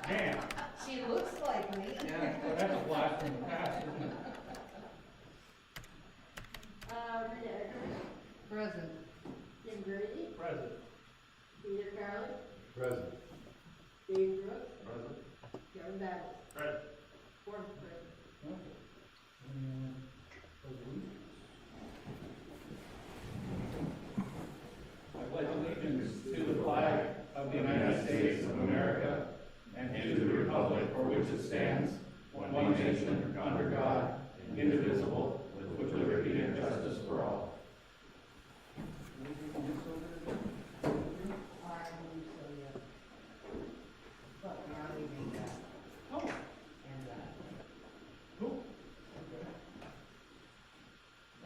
Damn, She looks like me. yeah, that's a blast from the past, isn't it? Rita Eckers, Present. Tim Grady, Present. Peter Carlin, Present. Dave Brooks, Present. Kevin Battle, Present. fourth president. Okay. And resolutions. I pledge allegiance to the flag of the United States of America and to the republic for which it stands, one nation, under God, indivisible, with liberty and justice for all. I believe so, yeah. But we already made that. Oh, And, cool.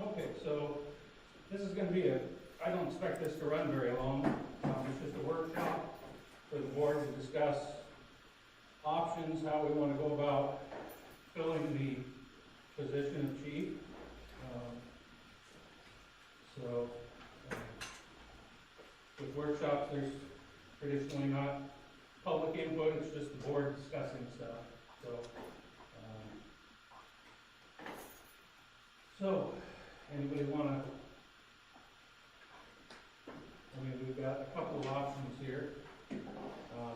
Okay, so this is gonna be I don't expect this to run very long. It's just a workshop for the board to discuss options, how we wanna go about filling the position of chief. So, with workshops, there's traditionally not public input, it's just the board discussing stuff, so, anybody wanna, we've got a couple of options here.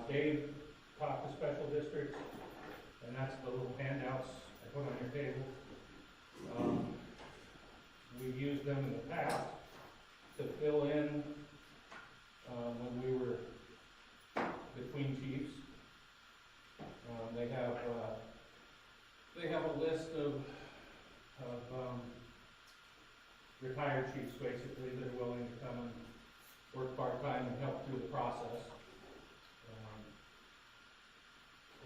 Dave talked to special districts, and that's the little handouts I put on your table. We've used them in the past to fill in, when we were between chiefs. They have a list of retired chiefs, basically, that are willing to come and work part-time and help through the process.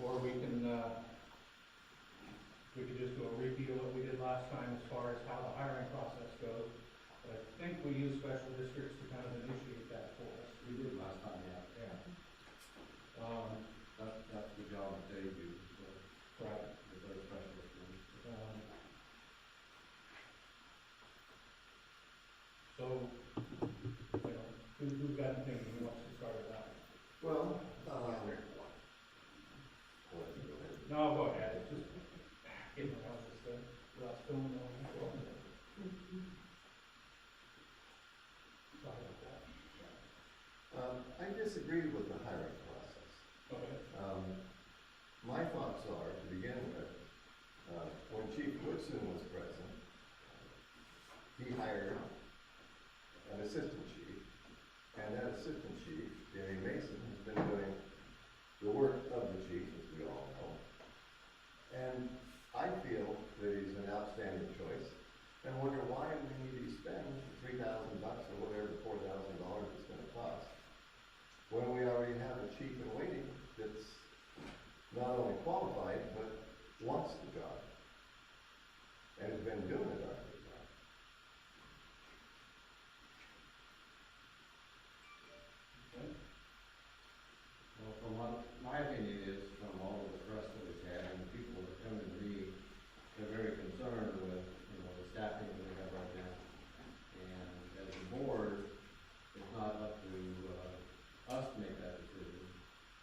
Or we could just do a repeat of what we did last time as far as how the hiring process goes. But I think we use special districts to kind of initiate that for us. We did last time, yeah. That's the job that they do, so, Right. with their specialist ones. So, who's got anything who wants to start with that? Well, No, go ahead, it's just, get my house this thing, without spilling it on the floor. Sorry about that. I disagree with the hiring process. Okay. My thoughts are, to begin with, when Chief Woodson was present, he hired an assistant chief, and that assistant chief, Danny Mason, has been doing the work of the chief, as we all know. And I feel that he's an outstanding choice, and wonder why we need to spend $3,000 or whatever, $4,000 it's gonna cost, when we already have a chief in waiting that's not only qualified, but wants the job, and has been doing it our whole time. Well, from what my opinion is, from all the stress that we've had, and the people that come to me, they're very concerned with, the staffing that we have right now. And as a board, it's not up to, us to make that decision.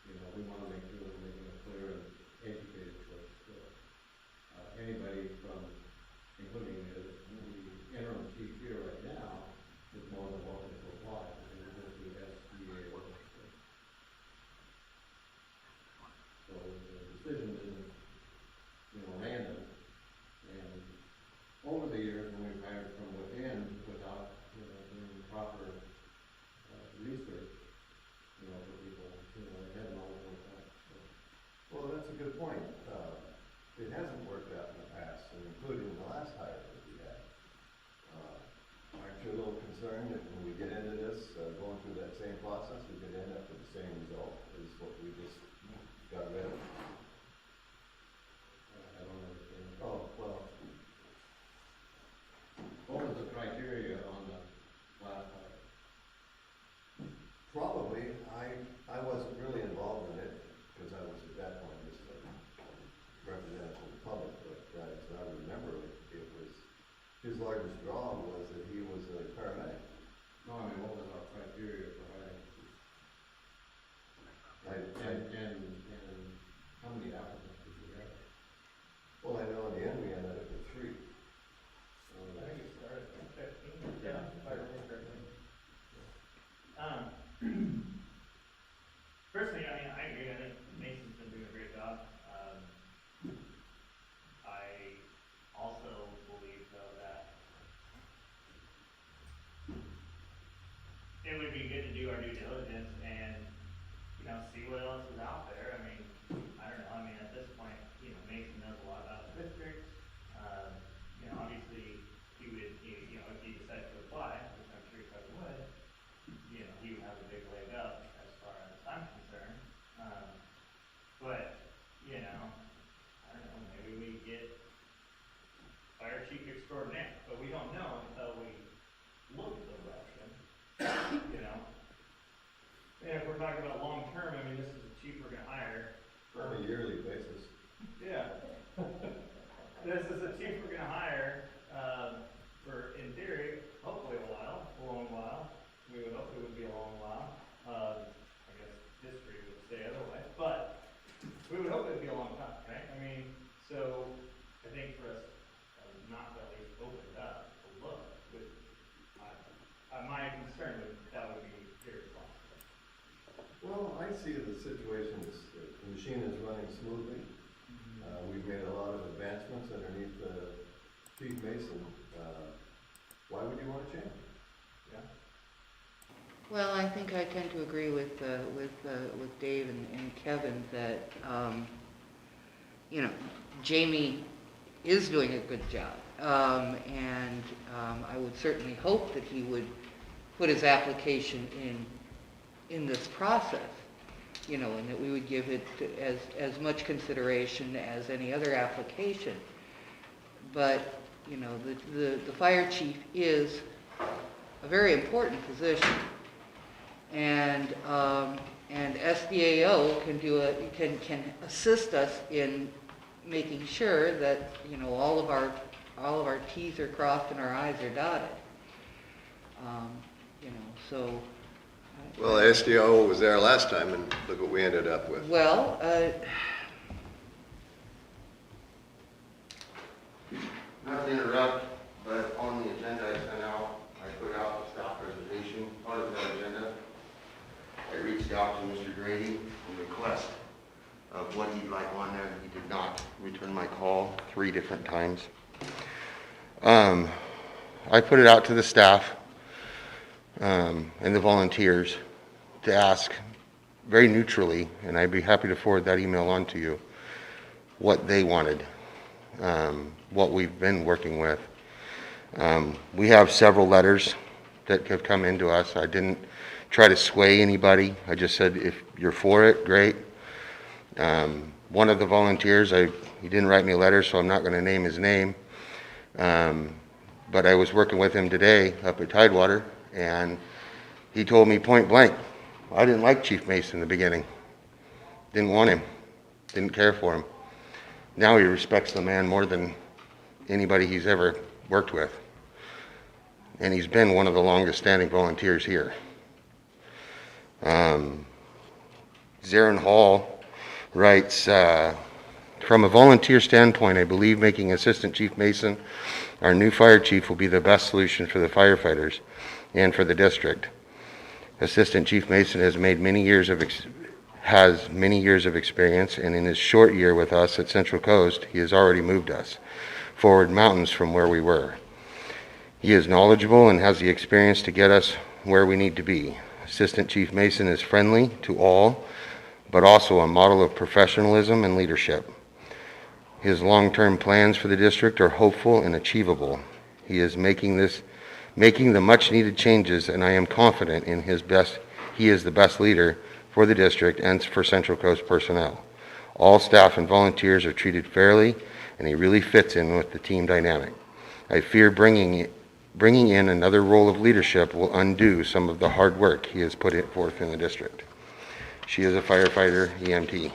We wanna make sure we're making a clear and educated choice. So, anybody from, including the interim chief here right now, is more than welcome to apply. And we're going to have same result as what we just got rid of. I don't understand. Oh, well, What was the criteria on the last hire? probably, I wasn't really involved in it, because I was at that point just a representative of the public, but as I remember, it was, his largest draw was that he was a paramedic. No, I mean, what was our criteria for hiring? And how many applicants did we have? Well, I know in the end, we ended up with 3. I think it started at 15. Yeah, if I remember correctly. Personally, I mean, I agree. I think Mason's been doing a great job. I also believe, though, that it would be good to do our due diligence and, you know, see what else is out there. I mean, I don't know. I mean, at this point, you know, Mason knows a lot about the district. You know, obviously, he would, you know, if he decided to apply, which I'm sure he probably would, you know, he would have a big leg up as far as I'm concerned. But, you know, I don't know, maybe we get fire chief extraordinaire, but we don't know until we look at those options, you know? And if we're talking about long-term, I mean, this is a chief we're gonna hire On a yearly basis. yeah. This is a chief we're gonna hire, for, in theory, hopefully a long while. We would hope it would be a long while. I guess history would say otherwise, but we would hope it'd be a long time, right? I mean, so I think for us, not to at least open it up to look, would, my concern would, that would be irresponsible. Well, I see the situation as the machine is running smoothly. We've made a lot of advancements underneath Chief Mason. Why would you want to change? Yeah. Well, I think I tend to agree with Dave and Kevin that, you know, Jamie is doing a good job. And I would certainly hope that he would put his application in this process, you know, and that we would give it as much consideration as any other application. But, you know, the fire chief is a very important position. And SDAO can assist us in making sure that, you know, all of our T's are crossed and our I's are dotted. You know, so. Well, SDO was there last time, and look what we ended up with. Well, Not to interrupt, but on the agenda I sent out, I put out a staff presentation, part of that agenda. I reached out to Mr. Grady in request of what he'd like on there. He did not return my call 3 different times. I put it out to the staff and the volunteers to ask very neutrally, and I'd be happy to forward that email on to you, what they wanted, what we've been working with. We have several letters that have come into us. I didn't try to sway anybody. I just said, if you're for it, great. One of the volunteers, he didn't write me a letter, so I'm not going to name his name. But I was working with him today up at Tidewater, and he told me point blank, I didn't like Chief Mason in the beginning. Didn't want him. Didn't care for him. Now he respects the man more than anybody he's ever worked with. And he's been one of the longest standing volunteers here. Zarin Hall writes, from a volunteer standpoint, I believe making Assistant Chief Mason our new fire chief will be the best solution for the firefighters and for the district. Assistant Chief Mason has many years of experience, and in his short year with us at Central Coast, he has already moved us forward mountains from where we were. He is knowledgeable and has the experience to get us where we need to be. Assistant Chief Mason is friendly to all, but also a model of professionalism and leadership. His long-term plans for the district are hopeful and achievable. He is making the much-needed changes, and I am confident he is the best leader for the district and for Central Coast personnel. All staff and volunteers are treated fairly, and he really fits in with the team dynamic. I fear bringing in another role of leadership will undo some of the hard work he has put forth in the district. She is a firefighter, EMT.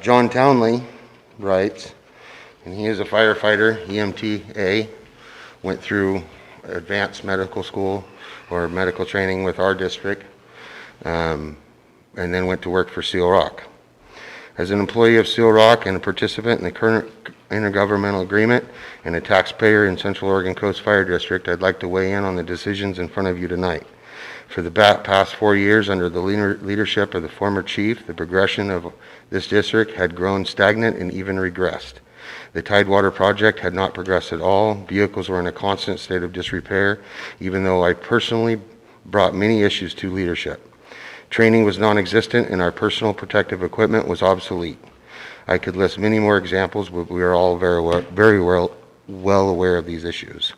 John Townley writes, and he is a firefighter, EMTA, went through advanced medical school or medical training with our district, and then went to work for Seal Rock. As an employee of Seal Rock and a participant in the current intergovernmental agreement and a taxpayer in Central Oregon Coast Fire District, I'd like to weigh in on the decisions in front of you tonight. For the past 4 years, under the leadership of the former chief, the progression of this district had grown stagnant and even regressed. The Tidewater project had not progressed at all. Vehicles were in a constant state of disrepair, even though I personally brought many issues to leadership. Training was non-existent and our personal protective equipment was obsolete. I could list many more examples, but we are all very well aware of these issues.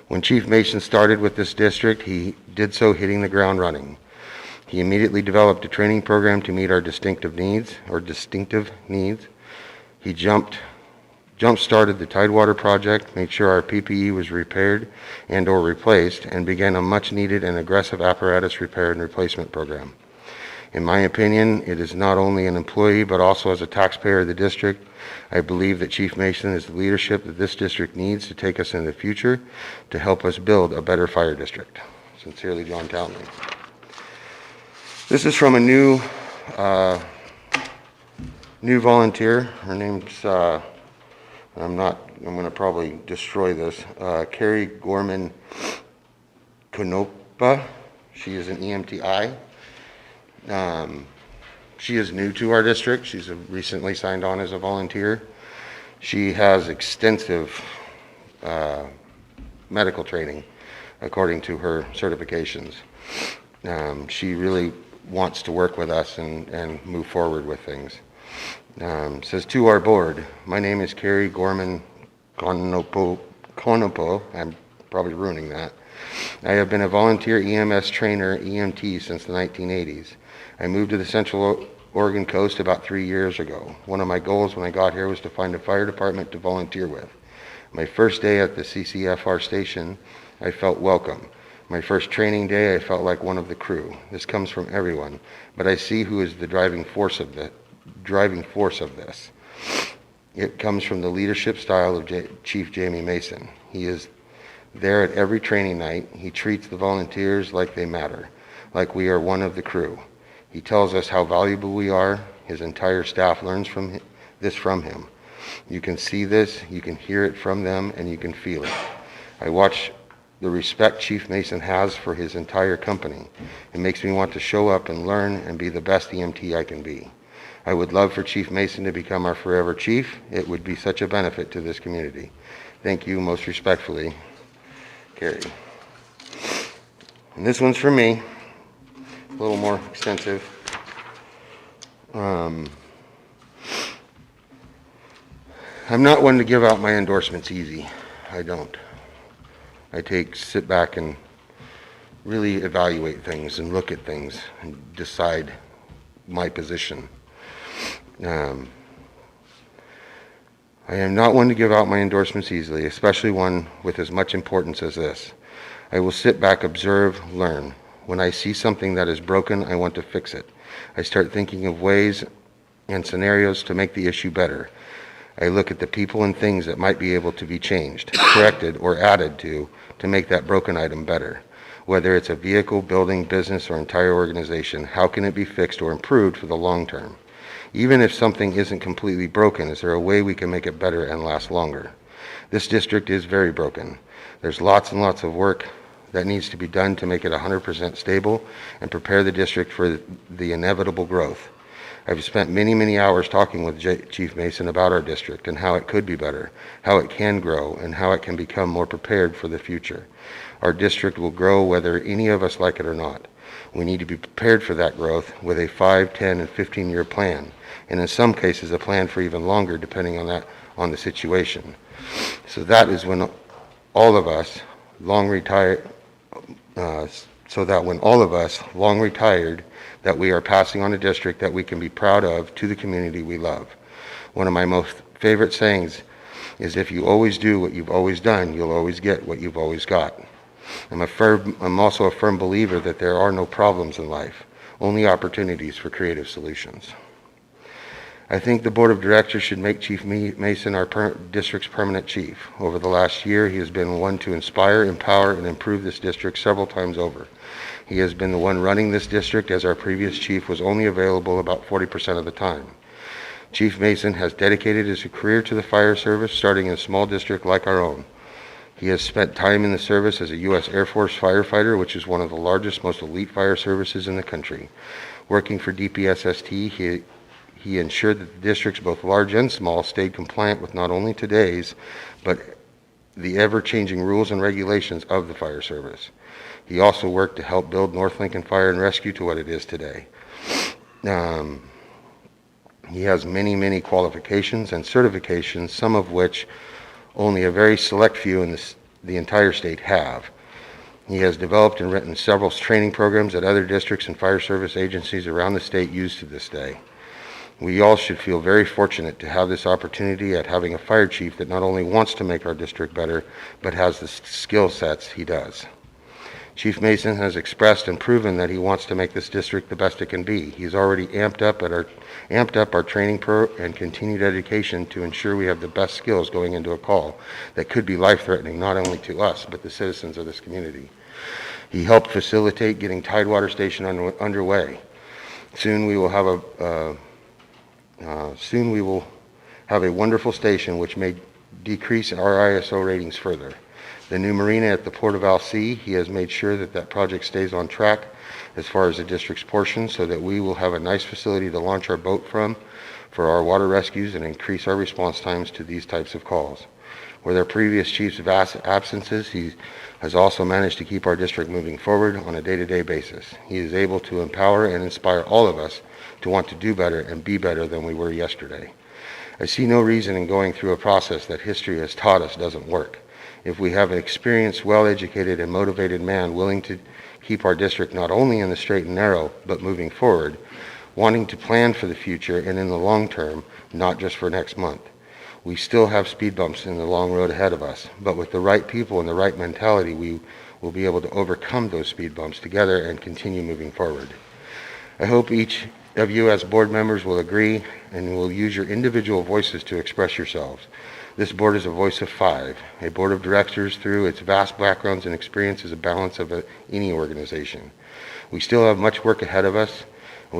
When Chief Mason started with this district, he did so hitting the ground running. He immediately developed a training program to meet our distinctive needs. He jump-started the Tidewater project, made sure our PPE was repaired and or replaced, and began a much-needed and aggressive apparatus repair and replacement program. In my opinion, it is not only an employee, but also as a taxpayer of the district, I believe that Chief Mason is the leadership that this district needs to take us in the future to help us build a better fire district. Sincerely, John Townley. This is from a new volunteer. Her name's, I'm going to probably destroy this, Carrie Gorman Konopa. She is an EMTI. She is new to our district. She's recently signed on as a volunteer. She has extensive medical training according to her certifications. She really wants to work with us and move forward with things. Says, to our board, my name is Carrie Gorman Konopo. I'm probably ruining that. I have been a volunteer EMS trainer, EMT, since the 1980s. I moved to the Central Oregon coast about 3 years ago. One of my goals when I got here was to find a fire department to volunteer with. My first day at the CCFR station, I felt welcome. My first training day, I felt like one of the crew. This comes from everyone, but I see who is the driving force of this. It comes from the leadership style of Chief Jamie Mason. He is there at every training night. He treats the volunteers like they matter, like we are one of the crew. He tells us how valuable we are. His entire staff learns from him. You can see this, you can hear it from them, and you can feel it. I watch the respect Chief Mason has for his entire company. It makes me want to show up and learn and be the best EMT I can be. I would love for Chief Mason to become our forever chief. It would be such a benefit to this community. Thank you, most respectfully, Carrie. And this one's for me, a little more extensive. I'm not one to give out my endorsements easy. I don't. I sit back and really evaluate things and look at things and decide my position. I am not one to give out my endorsements easily, especially one with as much importance as this. I will sit back, observe, learn. When I see something that is broken, I want to fix it. I start thinking of ways and scenarios to make the issue better. I look at the people and things that might be able to be changed, corrected, or added to make that broken item better. Whether it's a vehicle, building, business, or entire organization, how can it be fixed or improved for the long term? Even if something isn't completely broken, is there a way we can make it better and last longer? This district is very broken. There's lots and lots of work that needs to be done to make it 100% stable and prepare the district for the inevitable growth. I've spent many, many hours talking with Chief Mason about our district and how it could be better, how it can grow, and how it can become more prepared for the future. Our district will grow whether any of us like it or not. We need to be prepared for that growth with a 5, 10, and 15-year plan, and in some cases a plan for even longer depending on the situation. So that is when all of us, long retired so that when all of us, long retired, that we are passing on a district that we can be proud of to the community we love. One of my most favorite sayings is, if you always do what you've always done, you'll always get what you've always got. I'm also a firm believer that there are no problems in life, only opportunities for creative solutions. I think the Board of Directors should make Chief Mason our district's permanent chief. Over the last year, he has been one to inspire, empower, and improve this district several times over. He has been the one running this district, as our previous chief was only available about 40% of the time. Chief Mason has dedicated his career to the fire service, starting in a small district like our own. He has spent time in the service as a U.S. Air Force firefighter, which is one of the largest, most elite fire services in the country. Working for DPSST, he ensured that the districts, both large and small, stayed compliant with not only today's, but the ever-changing rules and regulations of the fire service. He also worked to help build North Lincoln Fire and Rescue to what it is today. He has many, many qualifications and certifications, some of which only a very select few in the entire state have. He has developed and written several training programs that other districts and fire service agencies around the state use to this day. We all should feel very fortunate to have this opportunity at having a fire chief that not only wants to make our district better, but has the skill sets he does. Chief Mason has expressed and proven that he wants to make this district the best it can be. He's already amped up our training and continued education to ensure we have the best skills going into a call that could be life-threatening, not only to us, but the citizens of this community. He helped facilitate getting Tidewater Station underway. Soon we will have a wonderful station which may decrease our ISO ratings further. The new marina at the Port of Alsea, he has made sure that project stays on track as far as the district's portion, so that we will have a nice facility to launch our boat from for our water rescues and increase our response times to these types of calls. With our previous chief's vast absences, he has also managed to keep our district moving forward on a day-to-day basis. He is able to empower and inspire all of us to want to do better and be better than we were yesterday. I see no reason in going through a process that history has taught us doesn't work. If we have an experienced, well-educated, and motivated man willing to keep our district not only in the straight and narrow, but moving forward, wanting to plan for the future and in the long term, not just for next month. We still have speed bumps in the long road ahead of us, but with the right people and the right mentality, we will be able to overcome those speed bumps together and continue moving forward. I hope each of you as board members will agree and will use your individual voices to express yourselves. This board is a voice of five. A board of directors, through its vast backgrounds and experience, is a balance of any organization. We still have much work ahead of us, and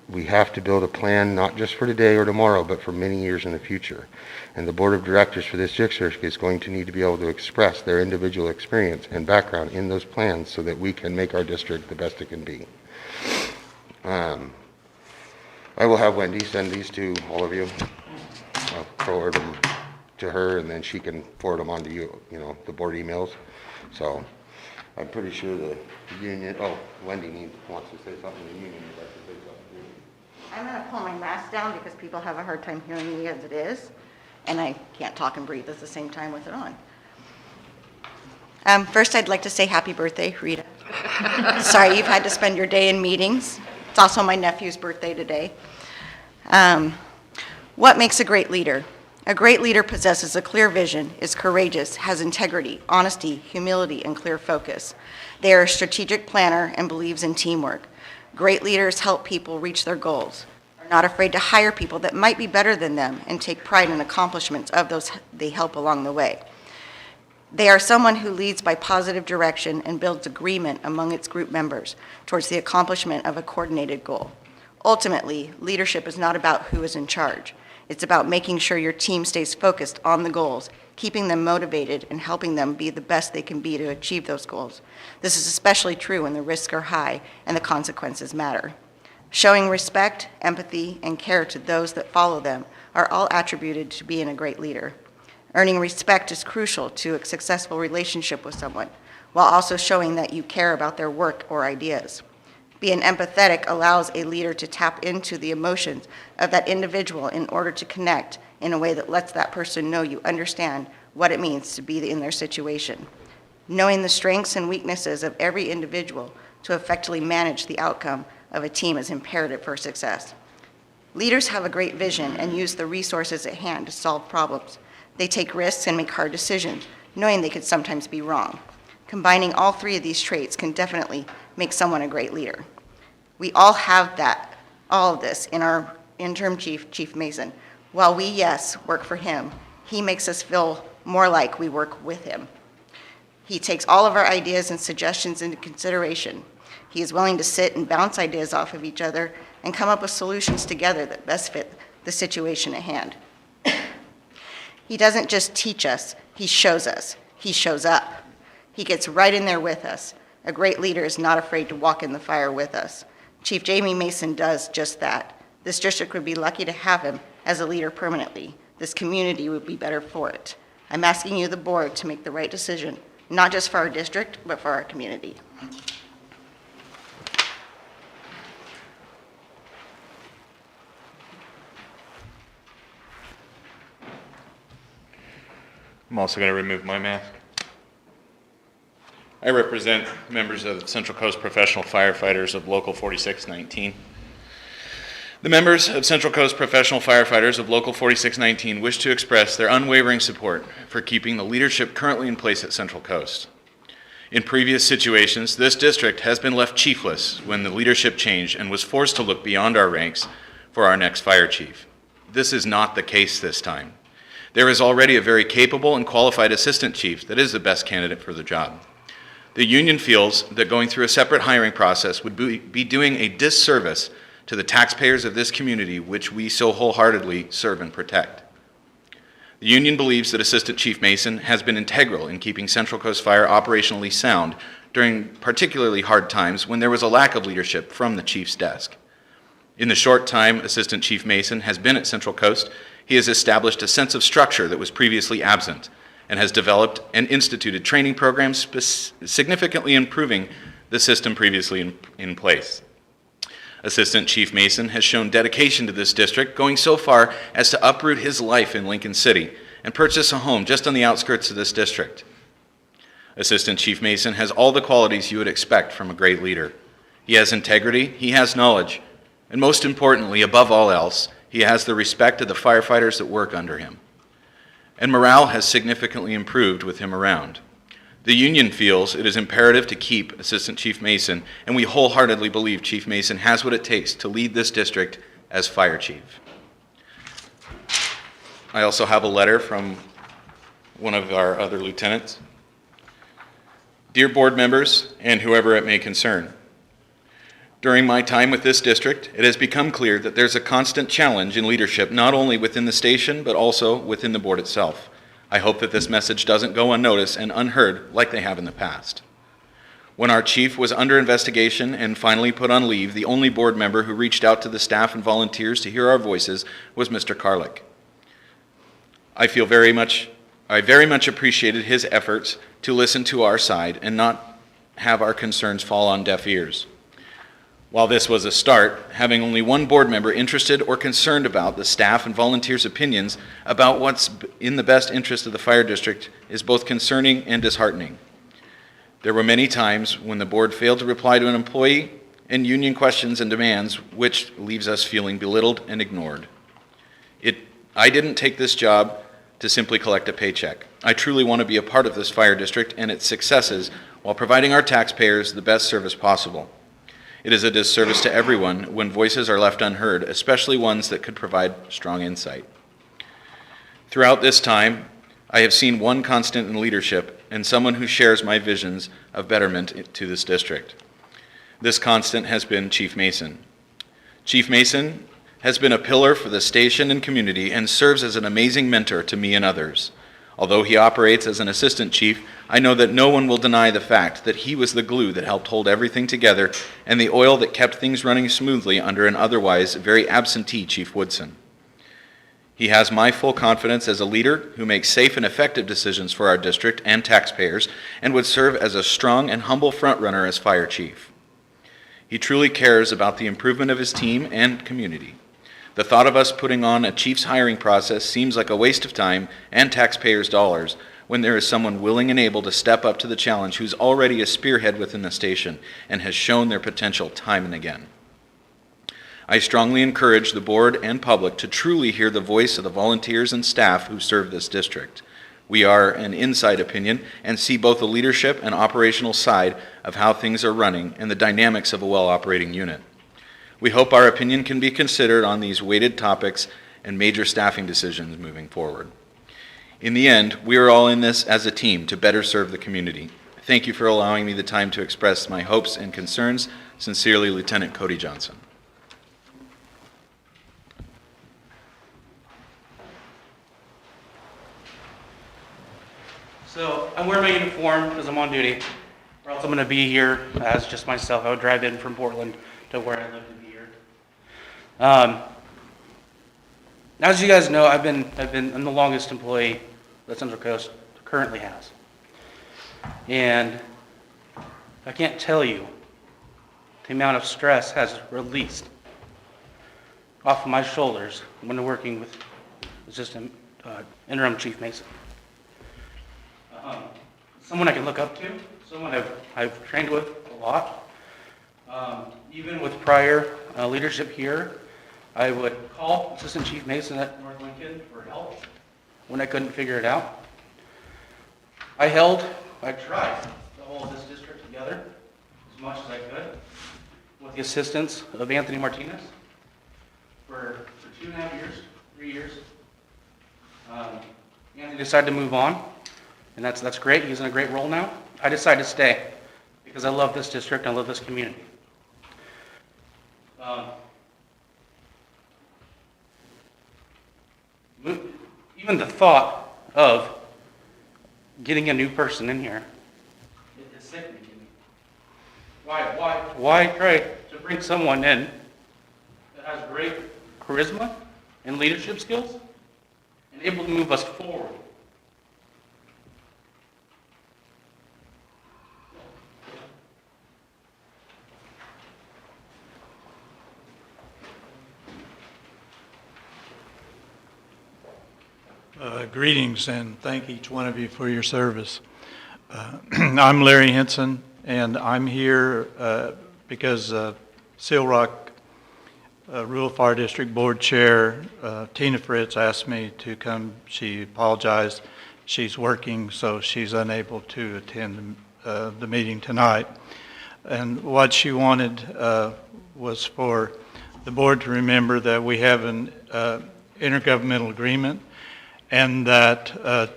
we have to build a plan not just for today or tomorrow, but for many years in the future. And the board of directors for this district is going to need to be able to express their individual experience and background in those plans so that we can make our district the best it can be. I will have Wendy send these to all of you. I'll forward them to her, and then she can forward them on to you, the board emails. So I'm pretty sure the union, Wendy wants to say something, the union would like to say something. I'm going to pull my mask down because people have a hard time hearing me as it is, and I can't talk and breathe at the same time with it on. First, I'd like to say happy birthday, Rita. Sorry you've had to spend your day in meetings. It's also my nephew's birthday today. What makes a great leader? A great leader possesses a clear vision, is courageous, has integrity, honesty, humility, and clear focus. They are a strategic planner and believes in teamwork. Great leaders help people reach their goals, are not afraid to hire people that might be better than them, and take pride in accomplishments of those they help along the way. They are someone who leads by positive direction and builds agreement among its group members towards the accomplishment of a coordinated goal. Ultimately, leadership is not about who is in charge. It's about making sure your team stays focused on the goals, keeping them motivated, and helping them be the best they can be to achieve those goals. This is especially true when the risks are high and the consequences matter. Showing respect, empathy, and care to those that follow them are all attributed to being a great leader. Earning respect is crucial to a successful relationship with someone, while also showing that you care about their work or ideas. Being empathetic allows a leader to tap into the emotions of that individual in order to connect in a way that lets that person know you understand what it means to be in their situation. Knowing the strengths and weaknesses of every individual to effectively manage the outcome of a team is imperative for success. Leaders have a great vision and use the resources at hand to solve problems. They take risks and make hard decisions, knowing they could sometimes be wrong. Combining all three of these traits can definitely make someone a great leader. We all have that, all of this in our interim chief, Chief Mason. While we, yes, work for him, he makes us feel more like we work with him. He takes all of our ideas and suggestions into consideration. He is willing to sit and bounce ideas off of each other and come up with solutions together that best fit the situation at hand. He doesn't just teach us, he shows us. He shows up. He gets right in there with us. A great leader is not afraid to walk in the fire with us. Chief Jamie Mason does just that. This district would be lucky to have him as a leader permanently. This community would be better for it. I'm asking you, the board, to make the right decision, not just for our district, but for our community. I'm also going to remove my mask. I represent members of Central Coast Professional Firefighters of Local 4619. The members of Central Coast Professional Firefighters of Local 4619 wish to express their unwavering support for keeping the leadership currently in place at Central Coast. In previous situations, this district has been left chiefless when the leadership changed and was forced to look beyond our ranks for our next fire chief. This is not the case this time. There is already a very capable and qualified assistant chief that is the best candidate for the job. The union feels that going through a separate hiring process would be doing a disservice to the taxpayers of this community, which we so wholeheartedly serve and protect. The union believes that Assistant Chief Mason has been integral in keeping Central Coast Fire operationally sound during particularly hard times when there was a lack of leadership from the chief's desk. In the short time Assistant Chief Mason has been at Central Coast, he has established a sense of structure that was previously absent and has developed and instituted training programs significantly improving the system previously in place. Assistant Chief Mason has shown dedication to this district, going so far as to uproot his life in Lincoln City and purchase a home just on the outskirts of this district. Assistant Chief Mason has all the qualities you would expect from a great leader. He has integrity, he has knowledge, and most importantly, above all else, he has the respect of the firefighters that work under him. And morale has significantly improved with him around. The union feels it is imperative to keep Assistant Chief Mason, and we wholeheartedly believe Chief Mason has what it takes to lead this district as fire chief. I also have a letter from one of our other lieutenants. Dear board members, and whoever it may concern, during my time with this district, it has become clear that there's a constant challenge in leadership, not only within the station, but also within the board itself. I hope that this message doesn't go unnoticed and unheard like they have in the past. When our chief was under investigation and finally put on leave, the only board member who reached out to the staff and volunteers to hear our voices was Mr. Karlik. I very much appreciated his efforts to listen to our side and not have our concerns fall on deaf ears. While this was a start, having only one board member interested or concerned about the staff and volunteers' opinions about what's in the best interest of the fire district is both concerning and disheartening. There were many times when the board failed to reply to an employee and union questions and demands, which leaves us feeling belittled and ignored. I didn't take this job to simply collect a paycheck. I truly want to be a part of this fire district and its successes while providing our taxpayers the best service possible. It is a disservice to everyone when voices are left unheard, especially ones that could provide strong insight. Throughout this time, I have seen one constant in leadership and someone who shares my visions of betterment to this district. This constant has been Chief Mason. Chief Mason has been a pillar for the station and community and serves as an amazing mentor to me and others. Although he operates as an assistant chief, I know that no one will deny the fact that he was the glue that helped hold everything together and the oil that kept things running smoothly under an otherwise very absentee Chief Woodson. He has my full confidence as a leader who makes safe and effective decisions for our district and taxpayers and would serve as a strong and humble frontrunner as fire chief. He truly cares about the improvement of his team and community. The thought of us putting on a chief's hiring process seems like a waste of time and taxpayers' dollars when there is someone willing and able to step up to the challenge who's already a spearhead within the station and has shown their potential time and again. I strongly encourage the board and public to truly hear the voice of the volunteers and staff who serve this district. We are an inside opinion and see both the leadership and operational side of how things are running and the dynamics of a well-operating unit. We hope our opinion can be considered on these weighted topics and major staffing decisions moving forward. In the end, we are all in this as a team to better serve the community. Thank you for allowing me the time to express my hopes and concerns. Sincerely, Lieutenant Cody Johnson. So I'm wearing my uniform because I'm on duty, or else I'm going to be here as just myself. I would drive in from Portland to where I live to be here. As you guys know, I'm the longest employee that Central Coast currently has, and I can't tell you the amount of stress has released off of my shoulders when working with Assistant Interim Chief Mason. Someone I can look up to, someone I've trained with a lot. Even with prior leadership here, I would call Assistant Chief Mason at North Lincoln for help when I couldn't figure it out. I tried to hold this district together as much as I could with the assistance of Anthony Martinez for 2.5 years, 3 years. Anthony decided to move on. And that's great. He's in a great role now. I decided to stay because I love this district and I love this community. Even the thought of getting a new person in here is sickening to me. Why try to bring someone in that has great charisma and leadership skills and able to move us forward? Greetings and thank each one of you for your service. I'm Larry Henson and I'm here because Seal Rock Rural Fire District Board Chair Tina Fritz asked me to come. She apologized. She's working, so she's unable to attend the meeting tonight. And what she wanted was for the board to remember that we have an intergovernmental agreement and that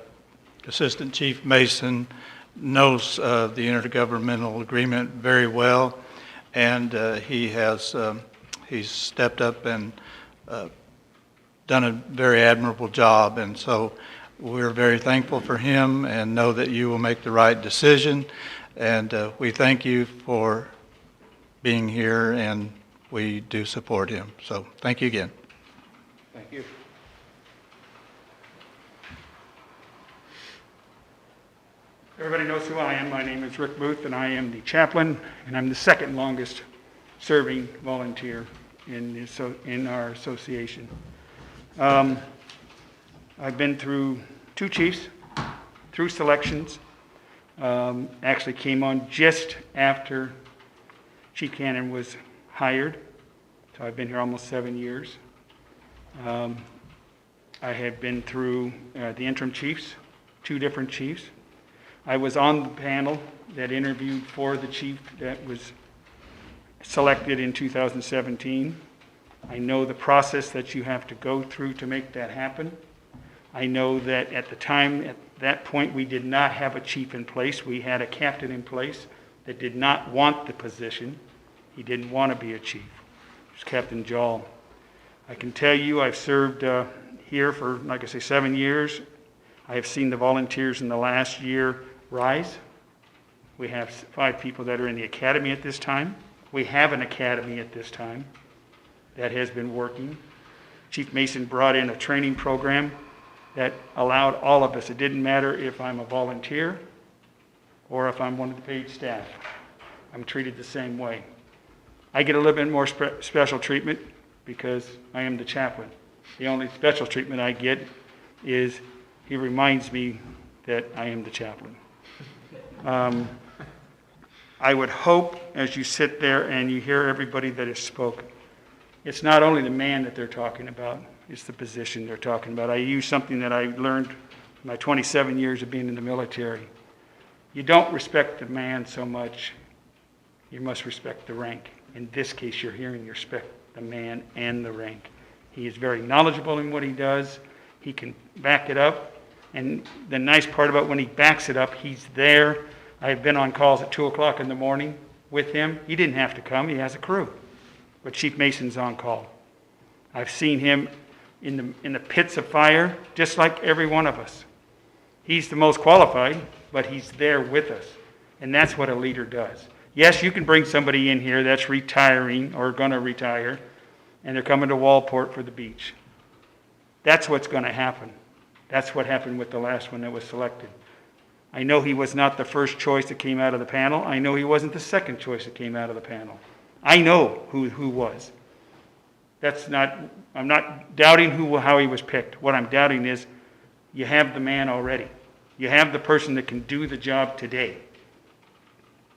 Assistant Chief Mason knows the intergovernmental agreement very well, and he's stepped up and done a very admirable job, and so we're very thankful for him and know that you will make the right decision, and we thank you for being here, and we do support him. So thank you again. Thank you. Everybody knows who I am. My name is Rick Booth, and I am the chaplain, and I'm the second longest serving volunteer in our association. I've been through 2 chiefs, through selections. Actually came on just after Chief Cannon was hired, so I've been here almost 7 years. I have been through the interim chiefs, 2 different chiefs. I was on the panel that interviewed for the chief that was selected in 2017. I know the process that you have to go through to make that happen. I know that at the time, at that point, we did not have a chief in place. We had a captain in place that did not want the position. He didn't want to be a chief. It was Captain Jall. I can tell you I've served here for, like I say, 7 years. I have seen the volunteers in the last year rise. We have 5 people that are in the academy at this time. We have an academy at this time that has been working. Chief Mason brought in a training program that allowed all of us, it didn't matter if I'm a volunteer or if I'm one of the paid staff. I'm treated the same way. I get a little bit more special treatment because I am the chaplain. The only special treatment I get is he reminds me that I am the chaplain. I would hope, as you sit there and you hear everybody that has spoken, it's not only the man that they're talking about, it's the position they're talking about. I use something that I learned in my 27 years of being in the military. You don't respect the man so much, you must respect the rank. In this case, you're hearing you respect the man and the rank. He is very knowledgeable in what he does. He can back it up. And the nice part about when he backs it up, he's there. I've been on calls at 2 o'clock in the morning with him. He didn't have to come. He has a crew. But Chief Mason's on call. I've seen him in the pits of fire, just like every one of us. He's the most qualified, but he's there with us. And that's what a leader does. Yes, you can bring somebody in here that's retiring or going to retire, and they're coming to Walport for the beach. That's what's going to happen. That's what happened with the last one that was selected. I know he was not the first choice that came out of the panel. I know he wasn't the second choice that came out of the panel. I know who was. I'm not doubting how he was picked. What I'm doubting is you have the man already. You have the person that can do the job today.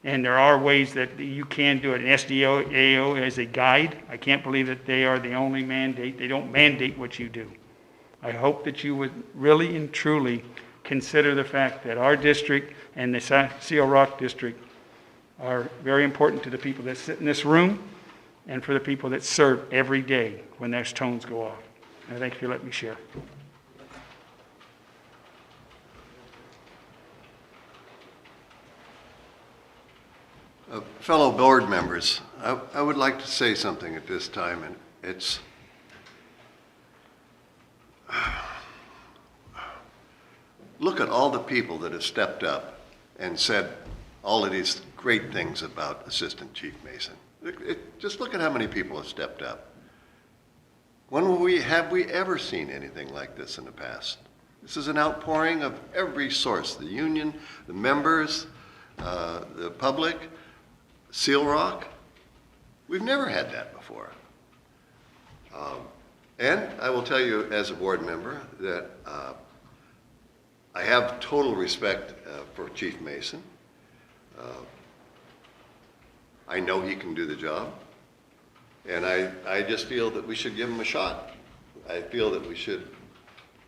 And there are ways that you can do it. An SDAO is a guide. I can't believe that they are the only mandate. They don't mandate what you do. I hope that you would really and truly consider the fact that our district and the Seal Rock district are very important to the people that sit in this room and for the people that serve every day when those tones go off. And thank you for letting me share. Fellow board members, I would like to say something at this time, and it's look at all the people that have stepped up and said all of these great things about Assistant Chief Mason. Just look at how many people have stepped up. When have we ever seen anything like this in the past? This is an outpouring of every source, the union, the members, the public, Seal Rock. We've never had that before. And I will tell you as a board member that I have total respect for Chief Mason. I know he can do the job. And I just feel that we should give him a shot. I feel that we should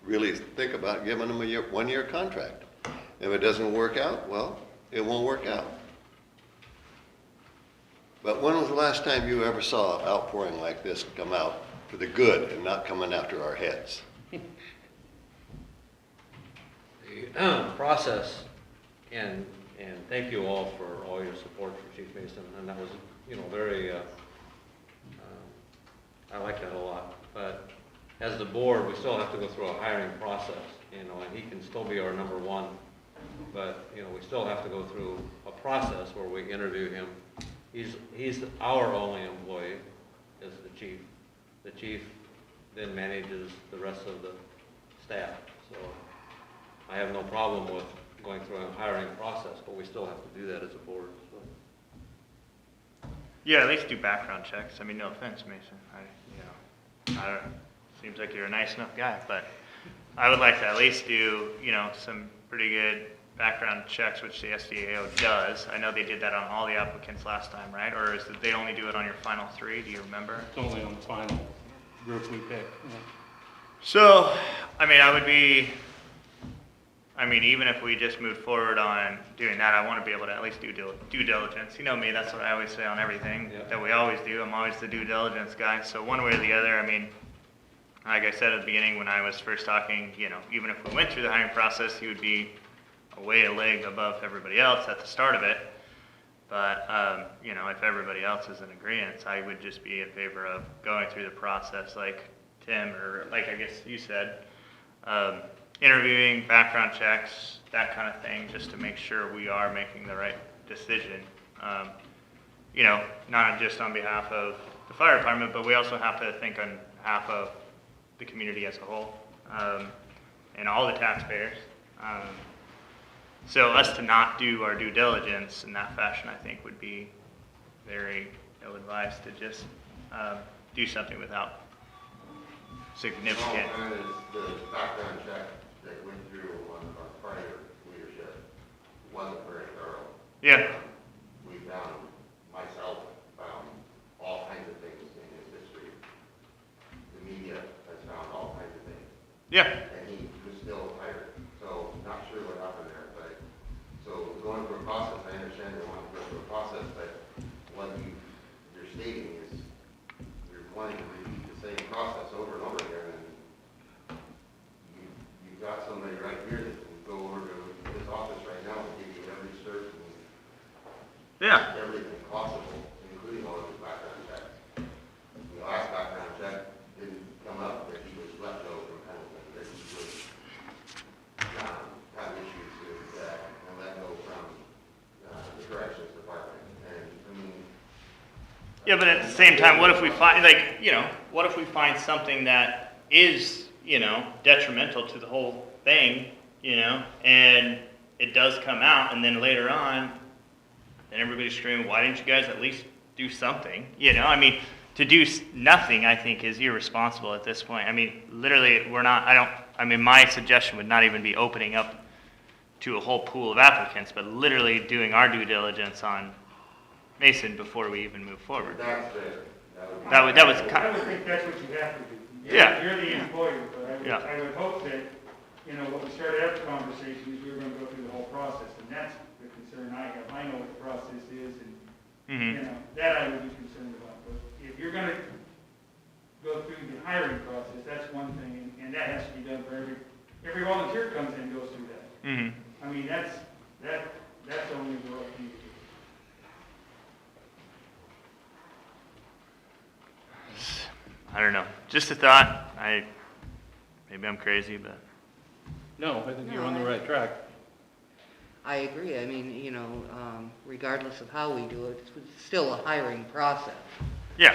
really think about giving him a one-year contract. If it doesn't work out, well, it won't work out. But when was the last time you ever saw an outpouring like this come out for the good and not coming after our heads? The process, and thank you all for all your support for Chief Mason, and that was, very, I like that a lot. But as the board, we still have to go through a hiring process, and he can still be our number one, but, we still have to go through a process where we interview him. He's our only employee, is the chief. The chief then manages the rest of the staff. So I have no problem with going through a hiring process, but we still have to do that as a board. So. Yeah, at least do background checks. I mean, no offense, Mason. Seems like you're a nice enough guy, but I would like to at least do, some pretty good background checks, which the SDAO does. I know they did that on all the applicants last time, right? Or is it they only do it on your final three? Do you remember? It's only on the final group we picked. Yeah. So, even if we just move forward on doing that, I want to be able to at least do due diligence. You know me, that's what I always say on everything that we always do. I'm always the due diligence guy. So one way or the other, like I said at the beginning when I was first talking, even if we went through the hiring process, he would be a leg above everybody else at the start of it. But, if everybody else is in agreement, I would just be in favor of going through the process like Tim, or like I guess you said, interviewing, background checks, that kind of thing, just to make sure we are making the right decision. Not just on behalf of the fire department, but we also have to think on behalf of the community as a whole, and all the taxpayers. So us to not do our due diligence in that fashion, I think, would be very ill-advised to just do something without significant. The background check that went through on our prior Yeah. We found, myself, found all kinds of things in his history. The media has found all kinds of things. Yeah. And he was still hired. So not sure what happened there, but, so going through a process, I understand you want to go through a process, but what you're stating is you're wanting to repeat the same process over and over again, and you've got somebody right here that can go over to this office right now and give you every cert and Yeah. everything possible, including all of his background checks. The last background check didn't come up that he was let go from Pendleton, that he was, had issues with, and let go from, the corrections department. And, I mean, Yeah, but at the same time, what if we find, like, you know, what if we find something that is, you know, detrimental to the whole thing, you know, and it does come out, and then later on, and everybody's screaming, why didn't you guys at least do something? You know, I mean, to do nothing, I think, is irresponsible at this point. I mean, literally, my suggestion would not even be opening up to a whole pool of applicants, but literally doing our due diligence on Mason before we even move forward. that's fair. That was I would think that's what you have to do. Yeah. You're the employer, but Yeah. I would hope that, you know, what we started out the conversation is we were gonna go through the whole process, and that's the concern I have. I know what the process is, and, you know, that I would be concerned about. But if you're gonna go through the hiring process, that's one thing, and that has to be done for every volunteer comes in and goes through that. Mm-hmm. I mean, that's only the right thing to do. I don't know. Just a thought. Maybe I'm crazy, but No, I think you're No, on the I- right track. I agree. I mean, you know, regardless of how we do it, it's still a hiring process. yeah.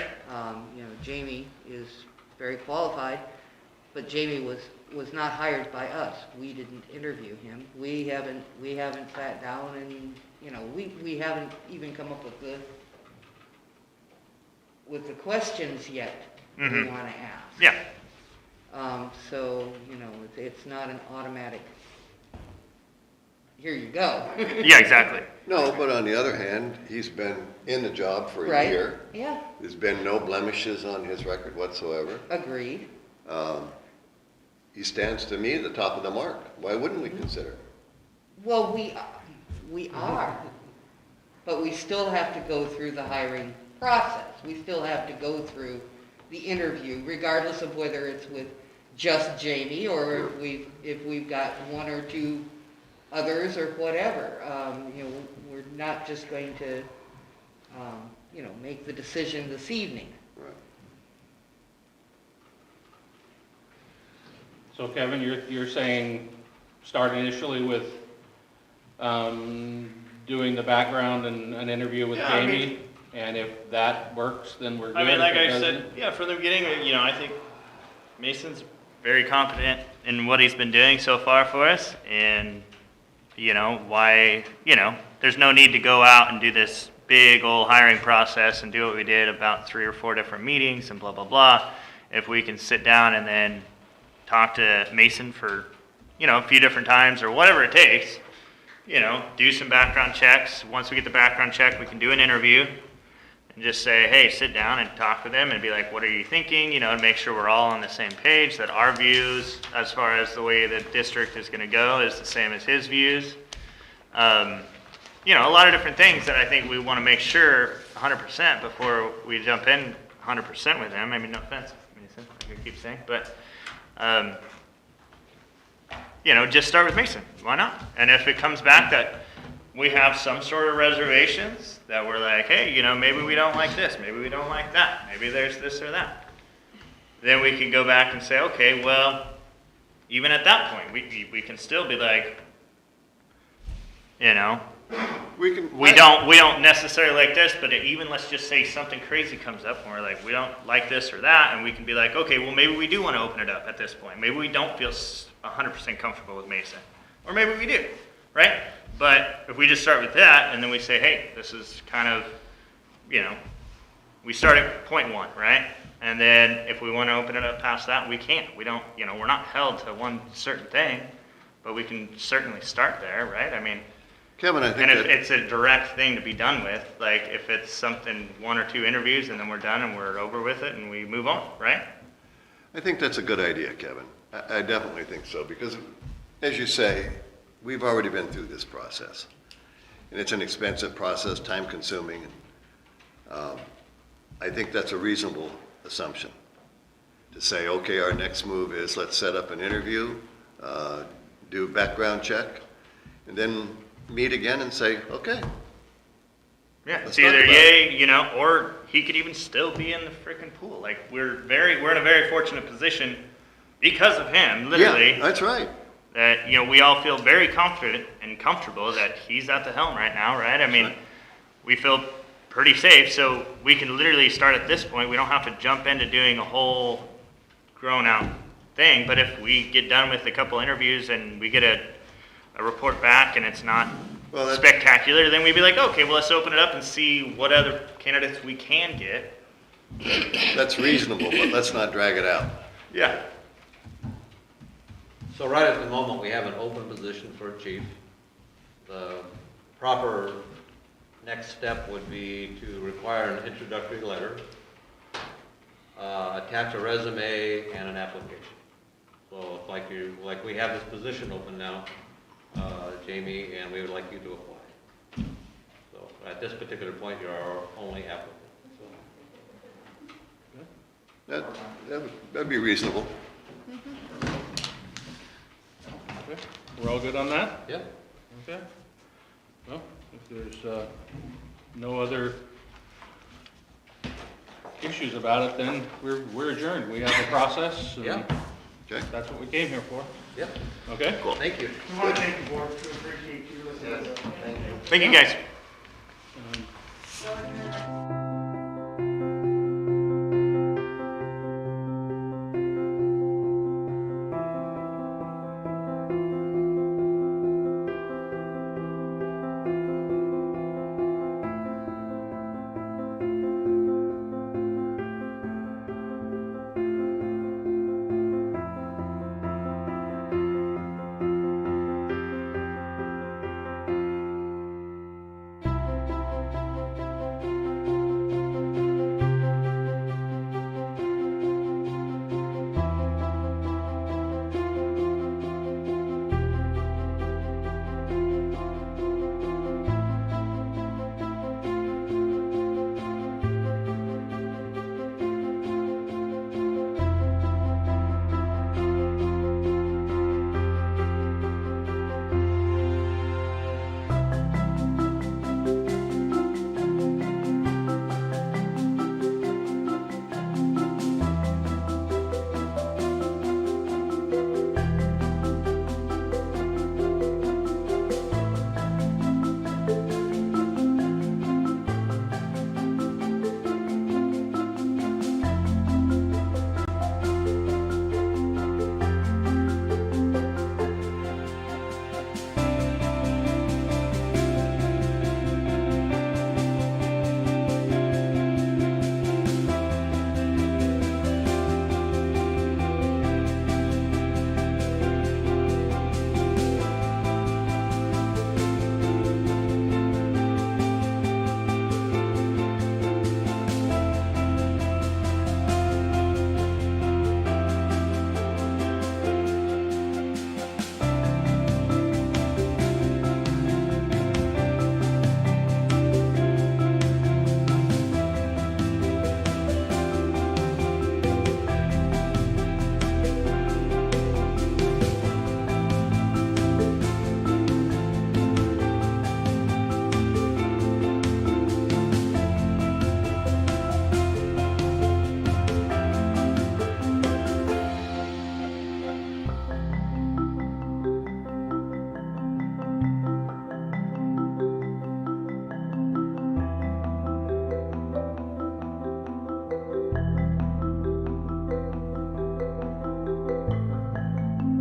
You know, Jamie is very qualified, but Jamie was not hired by us. We didn't interview him. We haven't sat down and, you know, we haven't even come up with the questions yet we Mhm. want to ask. Yeah. So, you know, it's not an automatic, here you go. Yeah, exactly. No, but on the other hand, he's been in the job for a Right? year. Yeah, There's been no blemishes on his record whatsoever. agreed. He stands to me at the top of the mark. Why wouldn't we consider him? Well, we are, but we still have to go through the hiring process. We still have to go through the interview, regardless of whether it's with just Jamie or if we've got one or two others or whatever. You know, we're not just going to, you know, make the decision this evening. Right. So Kevin, you're saying start initially with doing the background and an interview with Yeah, I Jamie? mean- And if that works, then we're good? I mean, like If it I said, doesn't- yeah, from the beginning, you know, I think Mason's very confident in what he's been doing so far for us, and, you know, there's no need to go out and do this big old hiring process and do what we did about 3 or 4 different meetings and blah, blah, blah. If we can sit down and then talk to Mason for, you know, a few different times or whatever it takes, you know, do some background checks. Once we get the background check, we can do an interview. And just say, hey, sit down and talk with them and be like, what are you thinking? You know, and make sure we're all on the same page, that our views, as far as the way the district is gonna go, is the same as his views. You know, a lot of different things that I think we wanna make sure 100% before we jump in 100% with him. I mean, no offense, Mason, like I keep saying, but, you know, just start with Mason, why not? And if it comes back that we have some sort of reservations, that we're like, hey, you know, maybe we don't like this, maybe we don't like that, maybe there's this or that. Then we can go back and say, okay, well, even at that point, we can still be like, you know, We can. we don't necessarily like this, but even let's just say something crazy comes up and we're like, we don't like this or that, and we can be like, okay, well, maybe we do want to open it up at this point. Maybe we don't feel 100% comfortable with Mason, or maybe we do, right? But if we just start with that, and then we say, hey, this is kind of, you know, we start at point 1, right? And then if we want to open it up past that, we can't. We don't, you know, we're not held to one certain thing, but we can certainly start there, right? I mean, Kevin, I think And if that, it's a direct thing to be done with, like if it's something, 1 or 2 interviews and then we're done and we're over with it and we move on, right? I think that's a good idea, Kevin. I definitely think so, because as you say, we've already been through this process. And it's an expensive process, time-consuming. I think that's a reasonable assumption, to say, okay, our next move is let's set up an interview, do background check, and then meet again and say, okay. Yeah, Let's it's talk either about yay, you know, or he could even still be in the freaking pool. Like we're in a very fortunate position because of him, literally. Yeah, that's right. That, you know, we all feel very confident and comfortable that he's at the helm right now, right? I mean, we feel pretty safe, so we can literally start at this point. We don't have to jump into doing a whole grown out thing. But if we get done with a couple interviews and we get a report back and it's not spectacular, then we'd be like, okay, well, let's open it up and see what other candidates we can get. That's reasonable, but let's not drag it out. Yeah. So right at the moment, we have an open position for a chief. The proper next step would be to require an introductory letter, attach a resume and an application. So it's like we have this position open now, Jamie, and we would like you to apply. So at this particular point, you're our only applicant. So. That'd be reasonable. Okay, we're all good on that? Yep. Okay. Well, if there's no other issues about it, then we're adjourned. We have a process. And Yeah. Okay. That's what we came here for. Yep. Okay? Thank you. We want to thank the board, we appreciate you listening. Thank you, guys.